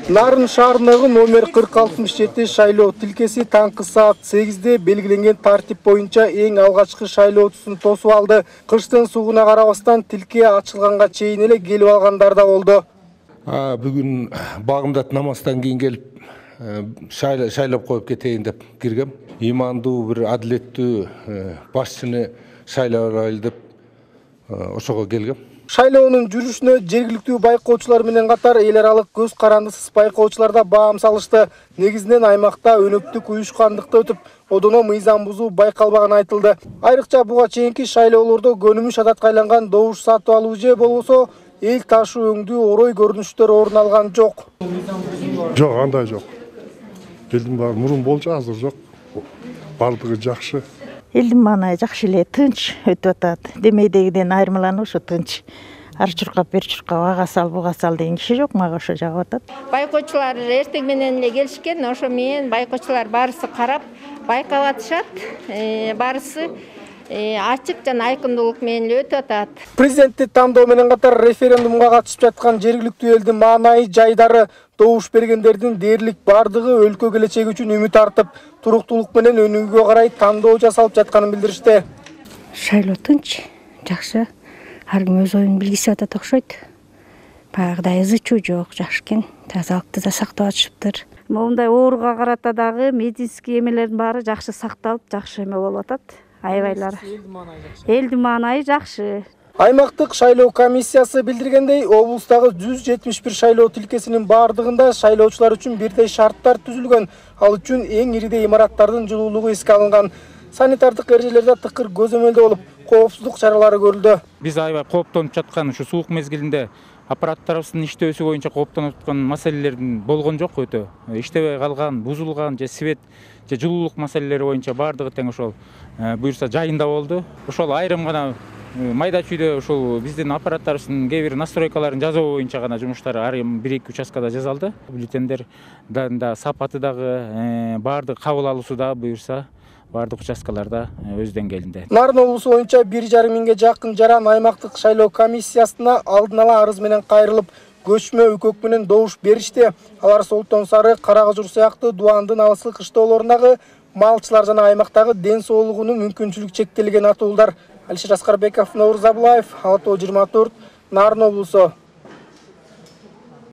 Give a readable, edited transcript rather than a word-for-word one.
Нарын шаарындагы номер 4067 шайлоо тилкеси таңкы саат 8-де белгиленген тартип боюнча эң алгачкы шайлоочусун тосуп алды. Кыштын сугуна карабастан тилке ачылганга чейин эле келип алгандар да болду. Бүгүн багымдат намаздан кийин келип шайлап коюп кетейин деп киргем. Имандуу бир адилеттүү башчыны шайлап алайлы деп ошого келгем. Шайлоонун жүрүшүнө жергиликтүү байкоочулар менен катар эл аралык көз карандысыз байкоочулар да баам салышты. Негизинен аймакта өнөктүк уюшкандыкта өтүп, одоно мыйзам бузуу байкалбаганы айтылды. Айрыкча буга чейинки шайлоолордо көнүмүш адатка айланган добуш сатып алуу же болбосо эл ташуу өңдүү орой көрүнүштөр орун алган жок. Жок, андай жок. Элдин баары мурун болчу, азыр жок. Бардыгы жакшы. Элдин маанай жакшы эле, тынч өтүп атат. Демейдегиден айырмаланып ушу тынч. Ар чуркап, бер чуркап, ага сал, буга сал деген киши жок, мага ошо жагып атат. Байкоочулар эртең менен эле келишкен, ошо менен байкоочулар баарысы карап, байкап атышат. Баарысы ачык жана айкындуулук менен эле өтүп атат. Президентти тандоо менен катар референдумга катышып жаткан жергиликтүү элдин маанай жайдары добуш бергендердин дээрлик бардыгы өлкө келечеги үчүн үмүт артып, туруктуулук менен өнүгүүгө карай тандоо жасалып жатканын билдиришти. Шайлоо тынч, жакшы. Ар ким өз оюн билгиси атат окшойт. Баягыдай ызы чуу жок, жакшы экен. Тазалыкты да сактап атышыптыр. Моундай ооруга карата дагы медицинский эмелердин баары жакшы сакталып, жакшы эме болуп атат. Аябайлар. Элдин маанайы жакшы. Аймактык шайлоо комиссиясы билдиргендей, облустагы 171 шайлоо тилкесинин бардыгында шайлоочулар үчүн бирдей шарттар түзүлгөн. Ал үчүн эң иридей имараттардын жылуулугу эске алынган. Санитардык эрежелерде тыкыр көзөмөлдө болуп, коопсуздук чаралары көрүлдү. Биз аябай кооптонуп жаткан ушу суук мезгилинде аппараттарыбыздын иштөөсү боюнча кооптонуп аткан маселелердин болгон жок өтө. Иштебей калган, бузулган же свет же жылуулук маселелери боюнча бардыгы тең ошол буюрса жайында болду. Ошол айрым гана майда чүйдө ушул биздин аппараттарыбыздын кээ бир настройкаларын жасоо боюнча гана жумуштар ар 1-2 участкада жасалды. Бюллетендер да сапаты дагы бардык кабыл алуусу да буюрса бардык участкаларда өз деңгээлинде. Нарын облусу боюнча 1,5 миңге жакын жаран аймактык шайлоо комиссиясына алдын ала арыз менен кайрылып, көчмө өкөк менен добуш беришти. Алар Солтон Сары, Карагажур сыяктуу Дуандын алыскы кыштоолорундагы малчылар жана аймактагы ден соолугунун мүмкүнчүлүгү чектелген атуулдар. Алишер Аскарбеков, Наурыз Абылаев, Ала Тоо 24, Нарын облусу.